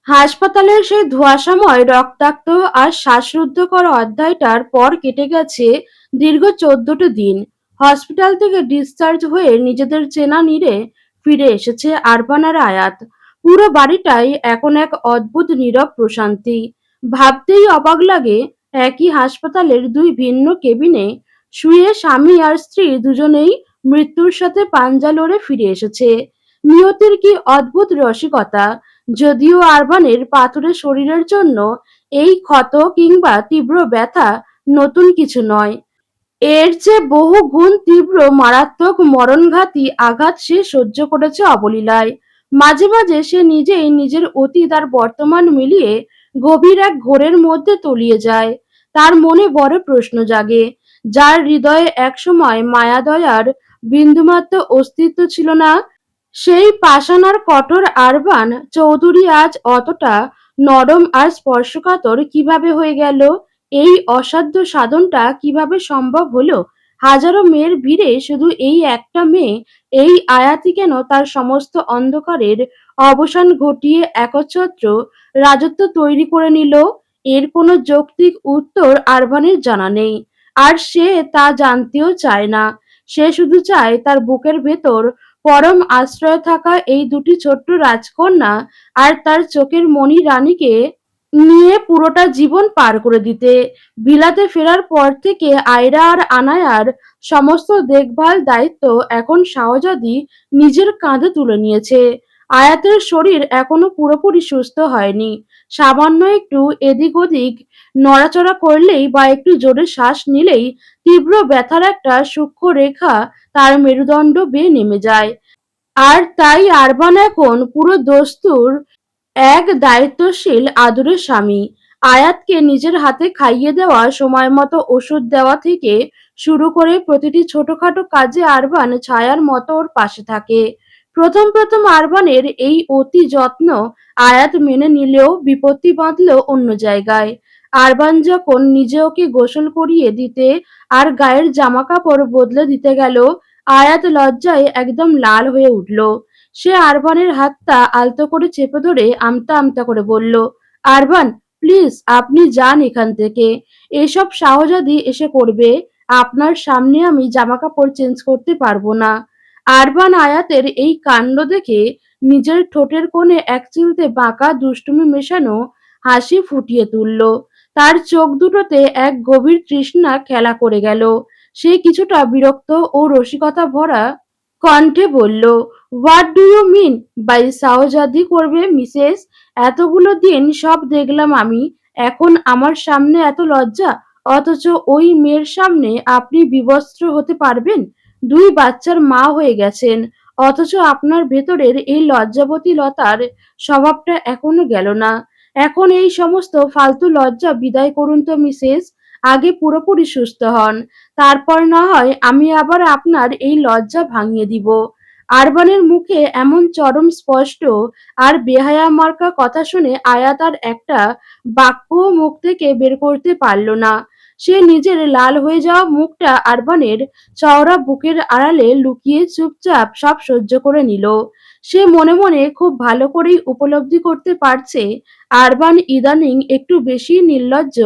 হাসপাতালের সেই ধোঁয়াশাময় রক্তাক্ত আর শ্বাসরুদ্ধকর অধ্যায়টার পর কেটে গেছে দীর্ঘ ১৪টা দিন। হসপিটাল থেকে ডিসচার্জ হয়ে নিজেদের চেনা নীড়ে ফিরে এসেছে আরবান আর আয়াত। পুরো বাড়িটাই এখন এক অদ্ভুত নীরব প্রশান্তি। ভাবতেই অবাক লাগে, একই হাসপাতালের দুই ভিন্ন কেবিনে শুয়ে স্বামী আর স্ত্রী দুজনেই মৃত্যুর সাথে পাঞ্জা লড়ে ফিরে এসেছে। নিয়তির কি অদ্ভুত রসিকতা! যদিও আরবানের পাথুরে শরীরের জন্য এই ক্ষত কিংবা তীব্র ব্যথা নতুন কিছু নয়। এর চেয়ে বহু গুণ তীব্র মারাত্মক মরণঘাতী আঘাত সে সহ্য করেছে অবলীলায়। মাঝে মাঝে সে নিজেই নিজের অতীত আর বর্তমান মিলিয়ে গভীর এক ঘোরের মধ্যে তলিয়ে যায়। তার মনে বড় প্রশ্ন জাগে, যার হৃদয়ে একসময় মায়া দয়ার বিন্দুমাত্র অস্তিত্ব ছিল না, সেই পাষাণ আর কঠোর আরবান চৌধুরী আজ অতটা নরম আর স্পর্শকাতর কিভাবে হয়ে গেল? এই অসাধ্য সাধনটা কিভাবে সম্ভব হলো? হাজারো মেয়ের ভিড়ে শুধু এই একটা মেয়ে, এই আয়াতি কেন তার সমস্ত অন্ধকারের অবসান ঘটিয়ে একচ্ছত্র রাজত্ব তৈরি করে নিল? এর কোনো যৌক্তিক উত্তর আরবানের জানা নেই। আর সে তা জানতেও চায় না। সে শুধু চায় তার বুকের ভেতর পরম আশ্রয়ে থাকা এই দুটি ছোট্ট রাজকন্যা আর তার চোখের মণি রানীকে নিয়ে পুরোটা জীবন পার করে দিতে। বিলাতে ফেরার পর থেকে আয়রা আর আনায়ার সমস্ত দেখভাল দায়িত্ব এখন শাহজাদি নিজের কাঁধে তুলে নিয়েছে। আয়াতের শরীর এখনো পুরোপুরি সুস্থ হয়নি। সামান্য একটু এদিক ওদিক নড়াচড়া করলেই বা একটু জোরে শ্বাস নিলেই তীব্র ব্যথার একটা সূক্ষ্ম রেখা তার মেরুদণ্ড বেয়ে নেমে যায়। আর তাই আরবান এখন পুরো দস্তুর এক দায়িত্বশীল আদরের স্বামী। আয়াতকে নিজের হাতে খাইয়ে দেওয়া, সময় মতো ওষুধ দেওয়া থেকে শুরু করে প্রতিটি ছোটখাটো কাজে আরবান ছায়ার মতো ওর পাশে থাকে। প্রথম প্রথম আরবানের এই অতি যত্ন আয়াত মেনে নিলেও বিপত্তি বাঁধল অন্য জায়গায়। আরবান যখন নিজে ওকে গোসল করিয়ে দিতে আর গায়ের জামা কাপড় বদলে দিতে গেল, আয়াত লজ্জায় একদম লাল হয়ে উঠল। সে আরবানের হাতটা আলতো করে চেপে ধরে আমতা আমতা করে বলল, আরবান, প্লিজ আপনি যান এখান থেকে। এসব শাহজাদি এসে করবে। আপনার সামনে আমি জামা কাপড় চেঞ্জ করতে পারবো না। আরবান আয়াতের এই কাণ্ড দেখে নিজের ঠোঁটের কোণে এক চিলতে বাঁকা দুষ্টুমি মেশানো হাসি ফুটিয়ে তুলল। তার চোখ দুটোতে এক গভীর তৃষ্ণা খেলা করে গেল। সে কিছুটা বিরক্ত ও রসিকতা ভরা কণ্ঠে বলল, what do you mean by শাহজাদি করবে মিসেস? এতগুলো দিন সব দেখলাম আমি, এখন আমার সামনে এত লজ্জা, অথচ ওই মেয়ের সামনে আপনি বিবস্ত্র হতে পারবেন? দুই বাচ্চার মা হয়ে গেছেন, অথচ আপনার ভেতরের এই লজ্জাবতী লতার স্বভাবটা এখনো গেল না। এখন এই সমস্ত ফালতু লজ্জা বিদায় করুন তো মিসেস। আগে পুরোপুরি সুস্থ হন, তারপর না হয় আমি আবার আপনার এই লজ্জা ভাঙিয়ে দিব। আরবানের মুখে এমন চরম স্পষ্ট আর বেহায়া মার্কা কথা শুনে আয়াত আর একটা বাক্যও মুখ থেকে বের করতে পারল না। সে নিজের লাল হয়ে যাওয়া মুখটা আরবানের চওড়া বুকের আড়ালে লুকিয়ে চুপচাপ সব সহ্য করে নিল। সে মনে মনে খুব ভালো করেই উপলব্ধি করতে পারছে আরবান ইদানিং একটু বেশি নির্লজ্জ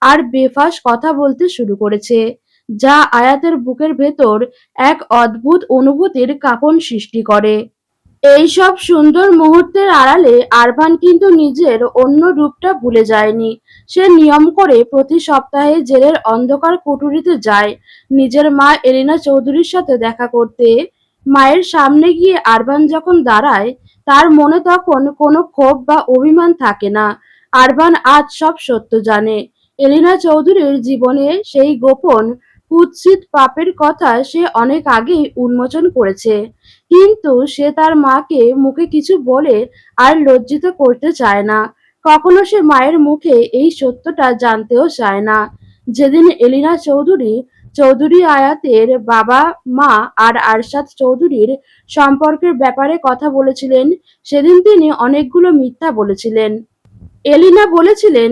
আর বেফাঁস কথা বলতে শুরু করেছে, যা আয়াতের বুকের ভেতর এক অদ্ভুত অনুভূতির কাঁপন সৃষ্টি করে। এই সব সুন্দর মুহূর্তের আড়ালে আরবান কিন্তু নিজের অন্য রূপটা ভুলে যায়নি। সে নিয়ম করে প্রতি সপ্তাহে জেলের অন্ধকার কুঠুরিতে যায় নিজের মা এলিনা চৌধুরীর সাথে দেখা করতে। মায়ের সামনে গিয়ে আরবান যখন দাঁড়ায়, তার মনে তখন কোনো ক্ষোভ বা অভিমান থাকে না। আরবান আজ সব সত্য জানে। এলিনা চৌধুরীর জীবনে সেই গোপন কুৎসিত পাপের কথা সে অনেক আগেই উন্মোচন করেছে। কিন্তু সে তার মাকে মুখে কিছু বলে আর লজ্জিত করতে চায় না। কখনো সে মায়ের মুখে এই সত্যটা জানতেও চায় না। যেদিন এলিনা চৌধুরী চৌধুরী আয়াতের বাবা মা আর আরশাদ চৌধুরীর সম্পর্কের ব্যাপারে কথা বলেছিলেন, সেদিন তিনি অনেকগুলো মিথ্যা বলেছিলেন। এলিনা বলেছিলেন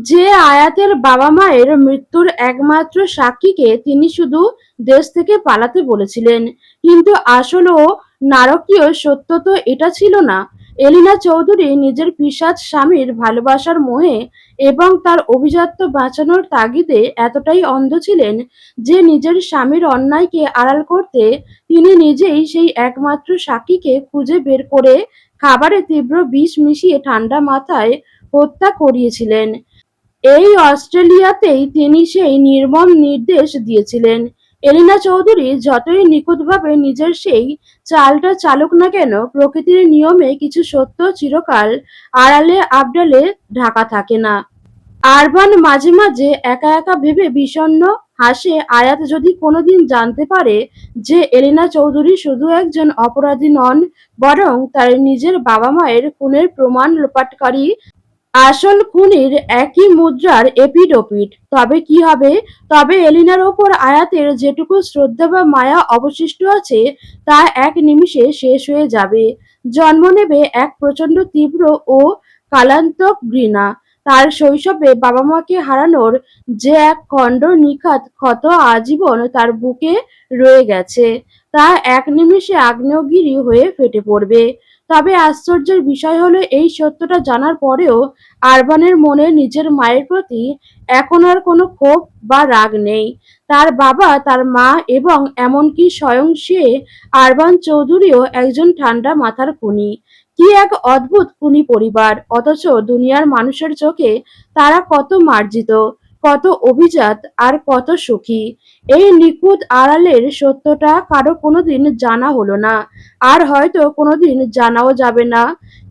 যে আয়াতের বাবা মায়ের মৃত্যুর একমাত্র সাক্ষীকে তিনি শুধু দেশ থেকে পালাতে বলেছিলেন, কিন্তু আসল ও নারকীয় সত্য তো এটা ছিল না। এলিনা চৌধুরী নিজের পিশাচ স্বামীর ভালোবাসার মোহে এবং তার অভিজাত্য বাঁচানোর তাগিদে এতটাই অন্ধ ছিলেন যে নিজের স্বামীর অন্যায়কে আড়াল করতে তিনি নিজেই সেই একমাত্র সাক্ষীকে খুঁজে বের করে খাবারে তীব্র বিষ মিশিয়ে ঠান্ডা মাথায় হত্যা করিয়েছিলেন। এই অস্ট্রেলিয়াতেই তিনি সেই নির্মম নির্দেশ দিয়েছিলেন। এলিনা চৌধুরী যতই নিখুঁতভাবে নিজের সেই চালটা চালুক না কেন, প্রকৃতির নিয়মে কিছু সত্য চিরকাল আড়ালে আবডালে ঢাকা থাকে না। আরবান মাঝে মাঝে একা একা ভেবে বিষণ্ণ হাসে। আয়াত যদি কোনোদিন জানতে পারে যে এলিনা চৌধুরী শুধু একজন অপরাধী নন, বরং তার নিজের বাবা মায়ের খুনের প্রমাণ লোপাটকারী, আসল খুনির একই মুদ্রার এপিঠ-ওপিঠ, তবে কি হবে? তবে এলিনার ওপর আয়াতের যেটুকু শ্রদ্ধা বা মায়া অবশিষ্ট আছে তা এক নিমিষে শেষ হয়ে যাবে। জন্ম নেবে এক প্রচণ্ড তীব্র ও কালান্তক ঘৃণা। তার শৈশবে বাবা-মাকে হারানোর যে এক খণ্ড নিখাত ক্ষত আজীবন তার বুকে রয়ে গেছে, তা এক নিমিষে আগ্নেয়গিরি হয়ে ফেটে পড়বে। তবে আশ্চর্যের বিষয় হলো এই সত্যটা জানার পরেও আরবানের মনে নিজের মায়ের প্রতি এখন আর কোনো ক্ষোভ বা রাগ নেই। তার বাবা, তার মা এবং এমনকি স্বয়ং সে আরবান চৌধুরীও একজন ঠান্ডা মাথার খুনি। কি এক অদ্ভুত খুনি পরিবার! অথচ দুনিয়ার মানুষের চোখে তারা কত মার্জিত, কত অভিজাত আর কত সুখী। এই নিখুঁত আড়ালের সত্যটা কারো কোনোদিন জানা হলো না, আর হয়তো কোনোদিন জানাও যাবে না।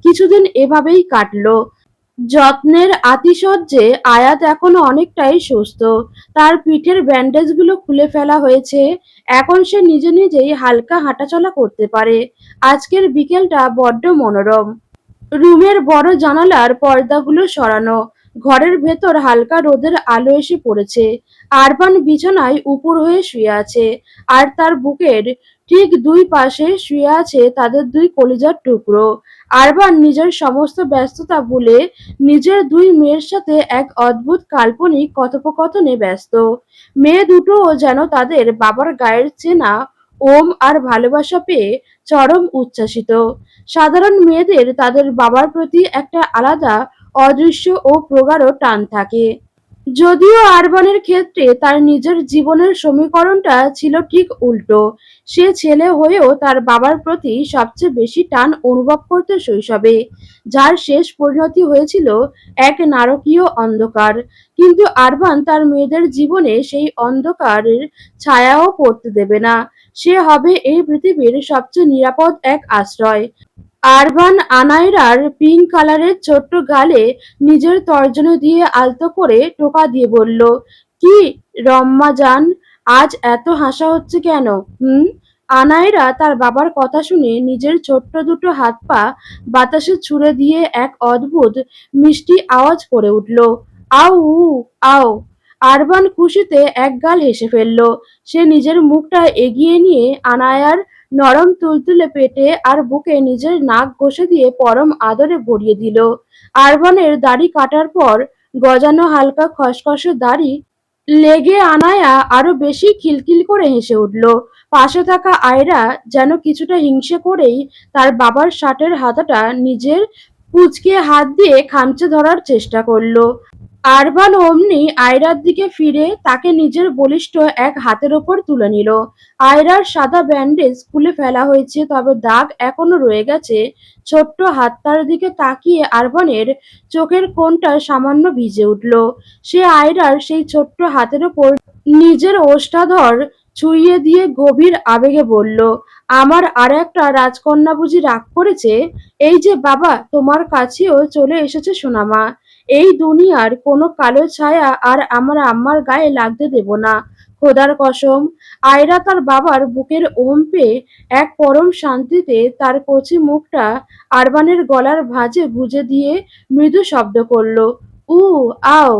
কিছুদিন এভাবেই কাটলো। যত্নের আতিশয্যে আয়াত এখনো অনেকটাই সুস্থ। তার পিঠের ব্যান্ডেজগুলো খুলে ফেলা হয়েছে। এখন সে নিজে নিজেই হালকা হাঁটাচলা করতে পারে। আজকের বিকেলটা বড্ড মনোরম। রুমের বড় জানালার পর্দাগুলো সরানো, ঘরের ভেতর হালকা রোদের আলো এসে পড়েছে। আরবান বিছানায় উপুড় হয়ে শুয়ে আছে, আর তার বুকের ঠিক দুই পাশে শুয়ে আছে তাদের দুই কলিজার টুকরো। আরবান নিজের সমস্ত ব্যস্ততা ভুলে নিজের দুই মেয়ের সাথে এক অদ্ভুত কাল্পনিক কথোপকথনে ব্যস্ত। মেয়ে দুটোও যেন তাদের বাবার গায়ের চেনা ওম আর ভালোবাসা পেয়ে চরম উচ্ছ্বাসিত। সাধারণ মেয়েদের তাদের বাবার প্রতি একটা আলাদা অদৃশ্য ও প্রগাঢ় টান থাকে। যদিও আরবানের ক্ষেত্রে তার নিজের জীবনের সমীকরণটা ছিল ঠিক উল্টো। সে ছেলে হয়েও তার বাবার প্রতি সবচেয়ে বেশি টান অনুভব করত শৈশবে, যার শেষ পরিণতি হয়েছিল এক নারকীয় অন্ধকার। কিন্তু আরবান তার মেয়েদের জীবনে সেই অন্ধকারের ছায়াও পড়তে দেবে না। সে হবে এই পৃথিবীর সবচেয়ে নিরাপদ এক আশ্রয়। আরবান আনায়রার পিঙ্ক কালারের ছোট্ট গালে নিজের তর্জনী দিয়ে আলতো করে টোকা দিয়ে বলল, কি রম্মা জান, আজ এত হাসা হচ্ছে কেন? হুম? আনায়রা তার বাবার কথা শুনে নিজের ছোট্ট দুটো হাত পা বাতাসে ছুড়ে দিয়ে এক অদ্ভুত মিষ্টি আওয়াজ করে উঠল, আউ উ আও। আরবান খুশিতে একগাল হেসে ফেলল। সে নিজের মুখটা এগিয়ে নিয়ে আনায়ার নরম তুলতুলে পেটে আর বুকে নিজের নাক ঘষে দিয়ে পরম আদরে ভরিয়ে দিল। আরবানের দাড়ি কাটার পর গজানো হালকা খসখসে দাড়ি লেগে আনায়া আরো বেশি খিলখিল করে হেসে উঠল। পাশে থাকা আয়রা যেন কিছুটা হিংসে করেই তার বাবার শার্টের হাতাটা নিজের কুঁচকে হাত দিয়ে খামচে ধরার চেষ্টা করলো। আরবান অমনি আয়রার দিকে ফিরে তাকে নিজের বলিষ্ঠ এক হাতের ওপর তুলে নিল। আয়রার সাদা ব্যান্ডেজ খুলে ফেলা হয়েছে, তবে দাগ এখনো রয়ে গেছে। ছোট্ট হাতটার দিকে তাকিয়ে আরবানের চোখের কোণটা সামান্য ভিজে উঠল। সে আয়রার সেই ছোট্ট হাতের ওপর নিজের ওষ্ঠাধর ছুঁইয়ে দিয়ে গভীর আবেগে বলল, আমার আর একটা রাজকন্যা বুঝি রাগ করেছে? এই যে বাবা, তোমার কাছেও চলে এসেছে সোনামা। এই দুনিয়ার কোনো কালো ছায়া আর আমার আম্মার গায়ে লাগতে দেব না, খোদার কসম। আয়রা তার বাবার বুকের ওম পেয়ে এক পরম শান্তিতে তার কচি মুখটা আরবানের গলার ভাঁজে গুজে দিয়ে মৃদু শব্দ করল, উ আও।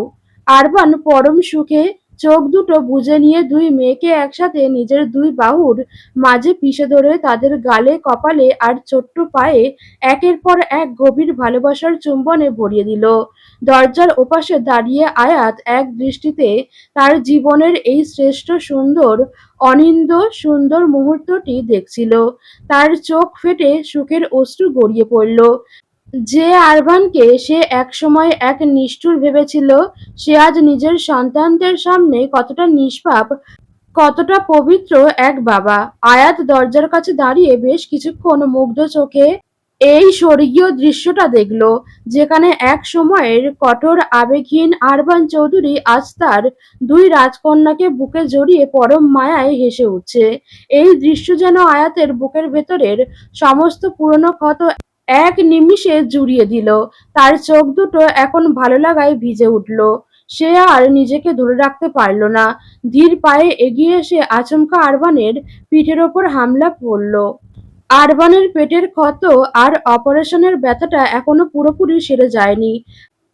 আরবান পরম সুখে চোখ দুটো বুজে নিয়ে দুই মেয়েকে একসাথে নিজের দুই বাহুর মাঝে পিষে ধরে তাদের গালে, কপালে আর ছোট্ট পায়ে একের পর এক গভীর ভালোবাসার চুম্বনে ভরিয়ে দিল। দরজার ওপাশে দাঁড়িয়ে আয়াত এক দৃষ্টিতে তার জীবনের এই শ্রেষ্ঠ সুন্দর, অনিন্দ্য সুন্দর মুহূর্তটি দেখছিল। তার চোখ ফেটে সুখের অশ্রু গড়িয়ে পড়ল। যে আরভানকে সে একসময় এক নিষ্ঠুর ভেবেছিল, সে আজ নিজের সন্তানদের সামনে কতটা নিষ্পাপ, কতটা পবিত্র এক বাবা। আয়াত দরজার কাছে দাঁড়িয়ে বেশ কিছুক্ষণ মুগ্ধ চোখে এই স্বর্গীয় দৃশ্যটা দেখল, যেখানে এক সময়ের কঠোর আবেগহীন আরবান চৌধুরী আজ তার দুই রাজকন্যাকে বুকে জড়িয়ে পরম মায়ায় হেসে উঠছে। এই দৃশ্য যেন আয়াতের বুকের ভেতরের সমস্ত পুরনো ক্ষত এক নিমিষে জুড়িয়ে দিল। তার চোখ দুটো এখন ভালো লাগায় ভিজে উঠল। সে আর নিজেকে ধরে রাখতে পারল না। ধীর পায়ে এগিয়ে এসে আচমকা আরবানের পিঠের ওপর হামলা পড়ল। আরবানের পেটের ক্ষত আর অপারেশনের ব্যথাটা এখনো পুরোপুরি সেরে যায়নি।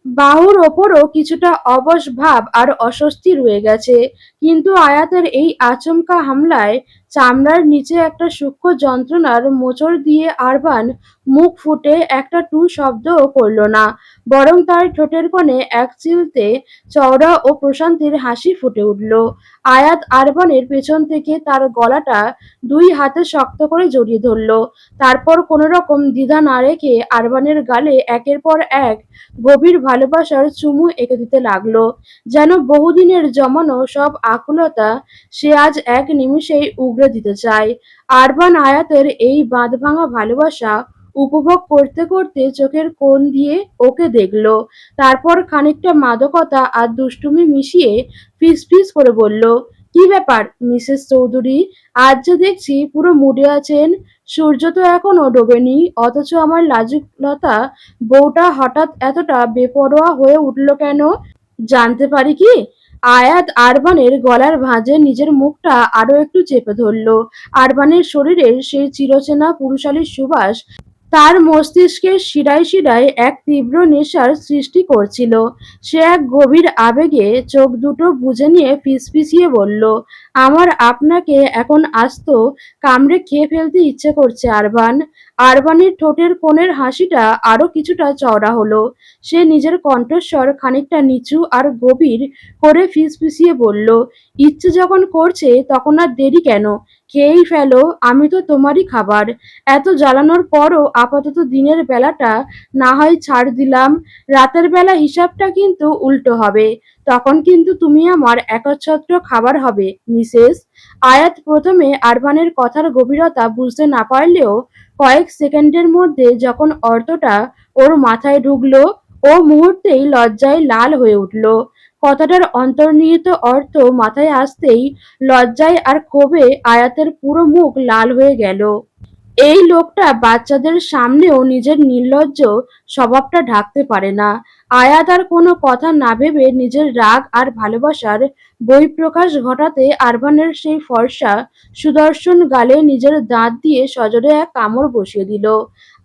বাহুর ওপরও কিছুটা অবশ ভাব আর অস্বস্তি রয়ে গেছে। কিন্তু আয়াতের এই আচমকা হামলায় চামড়ার নিচে একটা সূক্ষ্ম যন্ত্রণার মোচড় দিয়ে আরবান মুখ ফুটে একটা টু শব্দও করল না, বরং তার ঠোঁটের কোণে এক চিলতে চওড়া ও প্রশান্তির হাসি ফুটে উঠল। আয়াত আরবানের পেছন থেকে তার গলাটা দুই হাতে শক্ত করে জড়িয়ে ধরল। তারপর কোনো রকম দ্বিধা না রেখে আরবানের গালে একের পর এক গভীর ভালোবাসার চুমু এঁকে দিতে লাগলো। যেন বহুদিনের জমানো সব আকুলতা সে আজ এক নিমিষেই উগরে দিতে চায়। আরবান আয়াতের এই বাঁধভাঙা ভালোবাসা উপভোগ করতে করতে চোখের কোণ দিয়ে ওকে দেখলো। তারপর খানিকটা মাদকতা আর দুষ্টুমি মিশিয়ে ফিসফিস করে বলল, কি ব্যাপার মিসেস চৌধুরী, আজ যে দেখছি পুরো মুডে আছেন। সূর্য তো এখনো ডোবেনি, অথচ আমার লাজুকলতা বউটা হঠাৎ এতটা বেপরোয়া হয়ে উঠল কেন? জানতে পারি কি? আয়াত আরবানের গলার ভাঁজে নিজের মুখটা আরো একটু চেপে ধরল। আরবানের শরীরের সেই চিরচেনা পুরুষালী সুবাস তার মস্তিষ্কের শিরায় শিরায় এক তীব্র নেশার সৃষ্টি করছিল। সে এক গভীর আবেগে চোখ দুটো বুজে নিয়ে ফিসফিসিয়ে বলল, আমার আপনাকে এখন আস্ত কামড়ে খেয়ে ফেলতে ইচ্ছে করছে আরবান। আরবানের ঠোঁটের কোণের হাসিটা আরো কিছুটা চওড়া হলো। সে নিজের কণ্ঠস্বর খানিকটা নিচু আর গভীর করে ফিসফিসিয়ে বলল, ইচ্ছে যখন করছে তখন আর দেরি কেন? খেয়েই ফেলো, আমি তো তোমারই খাবার। এত জ্বালানোর পরও আপাতত দিনের বেলাটা না হয় ছাড় দিলাম, রাতের বেলা হিসাবটা কিন্তু উল্টো হবে। তখন কিন্তু তুমি আমার একচ্ছত্র খাবার হবে মিসেস। আয়াত প্রথমে আরবানের কথার গভীরতা বুঝতে না পারলেও কয়েক সেকেন্ডের মধ্যে যখন অর্থটা ওর মাথায় ঢুকলো, ও মুহূর্তেই লজ্জায় লাল হয়ে উঠল। কথাটার অন্তর্নিহিত অর্থ মাথায় আসতেই লজ্জায় আর ক্ষোভে আয়াতের পুরো মুখ লাল হয়ে গেল। এই লোকটা বাচ্চাদের সামনেও নিজের নির্লজ্জ স্বভাবটা ঢাকতে পারে না। আয়াত আর কোনো কথা না ভেবে নিজের রাগ আর ভালোবাসার বহিঃপ্রকাশ ঘটাতে আরবানের সেই ফর্সা সুদর্শন গালে নিজের দাঁত দিয়ে সজোরে এক কামড় বসিয়ে দিল।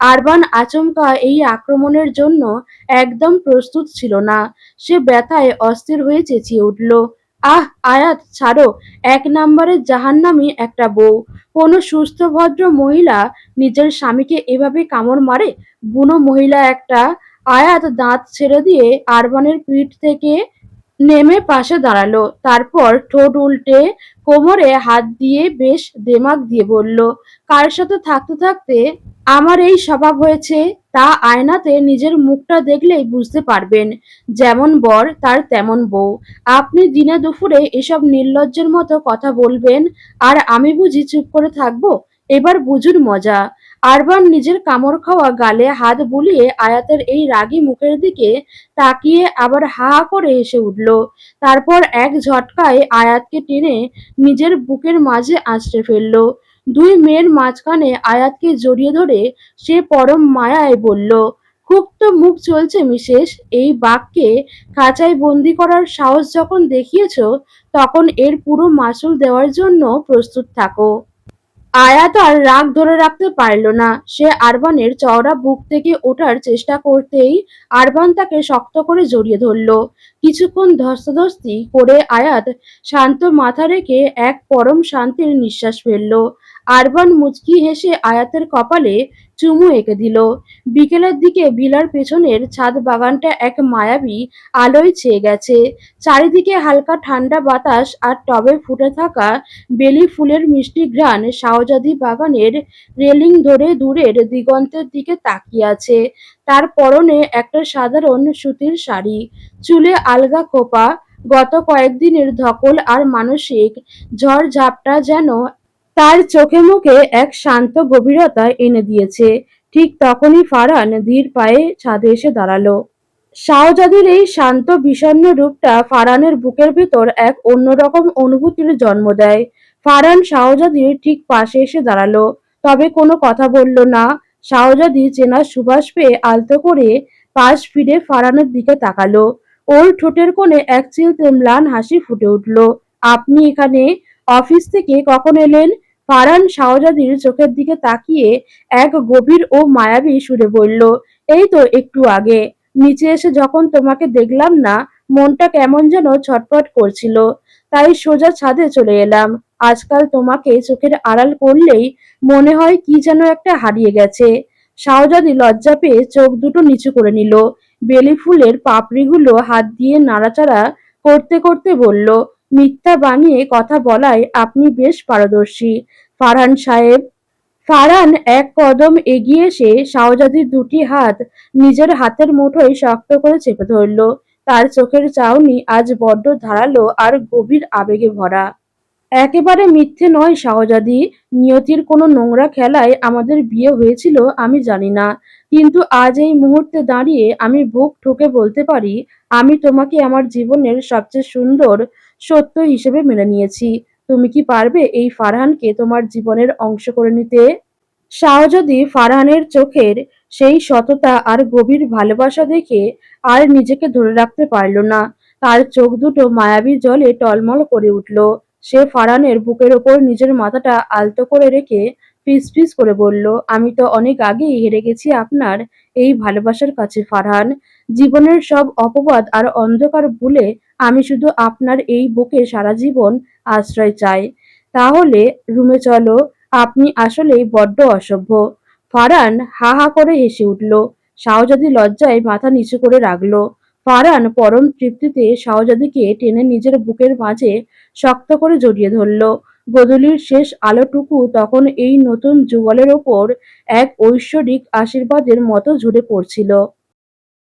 আরবান আচমকা এই আক্রমণের জন্য একদম প্রস্তুত ছিল না। সে ব্যথায় অস্থির হয়ে চেঁচিয়ে উঠল, আহ আয়াত ছাড়ো, এক নাম্বারের জাহান্নামী একটা বউ। কোনো সুস্থ ভদ্র মহিলা নিজের স্বামীকে এভাবে কামড় মারে? বুনো মহিলা একটা। আয়াত দাঁত ছেড়ে দিয়ে আরবানের পিঠ থেকে নেমে পাশে দাঁড়ালো। তারপর ঠোঁট উল্টে কোমরে হাত দিয়ে বেশ দেমাক দিয়ে বলল, কার সাথে থাকতে থাকতে আমার এই স্বভাব হয়েছে তা আয়নাতে নিজের মুখটা দেখলেই বুঝতে পারবেন। যেমন বর তার তেমন বউ। আপনি দিনে দুপুরে এসব নির্লজ্জের মতো কথা বলবেন আর আমি বুঝি চুপ করে থাকবো? এবার বুঝুন মজা। আরবান নিজের কামড় খাওয়া গালে হাত বুলিয়ে আয়াতের এই রাগী মুখের দিকে তাকিয়ে আবার হা হা করে হেসে উঠল। তারপর এক ঝটকায় আয়াতকে টেনে নিজের বুকের মাঝে আঁচড়ে ফেলল। দুই মেয়ের মাঝখানে আয়াতকে জড়িয়ে ধরে সে পরম মায়ায় বলল, খুব তো মুখ চলছে মিসেস, এই বাঘকে খাঁচায় বন্দি করার সাহস যখন দেখিয়েছ তখন এর পুরো মাসুল দেওয়ার জন্য প্রস্তুত থাকো। আয়াত আর রাগ ধরে রাখতে পারল না। সে আরবানের চওড়া বুক থেকে ওঠার চেষ্টা করতেই আরবান তাকে শক্ত করে জড়িয়ে ধরল। কিছুক্ষণ ধস্তাধস্তি করে আয়াত শান্ত মাথা রেখে এক পরম শান্তির নিঃশ্বাস ফেলল। আরবান মুচকি হেসে আয়াতের কপালে চুমু এঁকে দিল। বিকেলের দিকে ভিলার পেছনের ছাদ বাগানটা এক মায়াবী আলোয় ছেয়ে গেছে। চারিদিকে হালকা ঠান্ডা বাতাস আর টবে ফুটে থাকা বেলি ফুলের মিষ্টি ঘ্রাণ শাহজাদি বাগানের রেলিং ধরে দূরের দিগন্তের দিকে তাকিয়ে আছে। তার পরনে একটা সাধারণ সুতির শাড়ি, চুলে আলগা খোঁপা। গত কয়েকদিনের ধকল আর মানসিক ঝড়-ঝাপটা যেন তার চোখে মুখে এক শান্ত গভীরতা এনে দিয়েছে। ঠিক তখনই ফারহান ধীর পায়ে ছাদে এসে দাঁড়ালো। শাহজাদির এই শান্ত বিষণ্ণ রূপটা ফারহানের বুকের ভেতর এক অন্যরকম অনুভূতির জন্ম দেয়। ফারহান শাহজাদির ঠিক পাশে এসে দাঁড়ালো, তবে কোনো কথা বলল না। শাহজাদি চেনা সুবাস পেয়ে আলতো করে পাশ ফিরে ফারহানের দিকে তাকালো। ওর ঠোঁটের কোণে এক চিলতে ম্লান হাসি ফুটে উঠল। আপনি এখানে? অফিস থেকে কখন এলেন? ফারহান শাহজাদির চোখের দিকে তাকিয়ে এক গভীর ও মায়াবী সুরে বলল, এই তো একটু আগে। নিচে এসে যখন তোমাকে দেখলাম না, মনটা কেমন যেন ছটফট করছিল, তাই সোজা ছাদে চলে এলাম। আজকাল তোমাকে চোখের আড়াল করলেই মনে হয় কি যেন একটা হারিয়ে গেছে। শাহজাদি লজ্জা পেয়ে চোখ দুটো নিচু করে নিল। বেলি ফুলের পাপড়িগুলো হাত দিয়ে নাড়াচাড়া করতে করতে বলল, মিথ্যা বানিয়ে কথা বলায় আপনি বেশ পারদর্শী, ফারহান সাহেব। ফারহান এক কদম এগিয়ে এসে শাহজাদির দুটি হাত নিজের হাতের মুঠোয় শক্ত করে চেপে ধরল। তার চোখের চাহনি আজ বড্ড ধারালো আর গভীর আবেগে ভরা। একেবারে মিথ্যে নয় শাহজাদি, নিয়তির কোনো নোংরা খেলায় আমাদের বিয়ে হয়েছিল আমি জানি না, কিন্তু আজ এই মুহূর্তে দাঁড়িয়ে আমি বুক ঠুকে বলতে পারি আমি তোমাকে আমার জীবনের সবচেয়ে সুন্দর সত্য হিসেবে মেনে নিয়েছি। তুমি কি পারবে এই ফারহানকে তোমার জীবনের অংশ করে নিতে? শাহজাদি ফারহানের চোখের সেই সততা আর গভীর ভালোবাসা দেখে আর নিজেকে ধরে রাখতে পারল না। তার চোখ দুটো মায়াবী জলে টলমল করে উঠল। সে ফারহানের বুকের ওপর নিজের মাথাটা আলতো করে রেখে ফিসফিস করে বলল, আমি তো অনেক আগেই হেরে গেছি আপনার এই ভালোবাসার কাছে ফারহান। জীবনের সব অপবাদ আর অন্ধকার ভুলে আমি শুধু আপনার এই বুকে সারা জীবন আশ্রয় চাই। তাহলে রুমে চলো, আপনি আসলেই বড্ড অসভ্য। ফারহান হা হা করে হেসে উঠল। শাহজাদি লজ্জায় মাথা নিচু করে রাখল। ফারহান পরম তৃপ্তিতে শাহজাদিকে টেনে নিজের বুকের মাঝে শক্ত করে জড়িয়ে ধরল। গোধূলির শেষ আলোটুকু তখন এই নতুন যুগলের ওপর এক ঐশ্বরিক আশীর্বাদের মতো ঝরে পড়ছিল।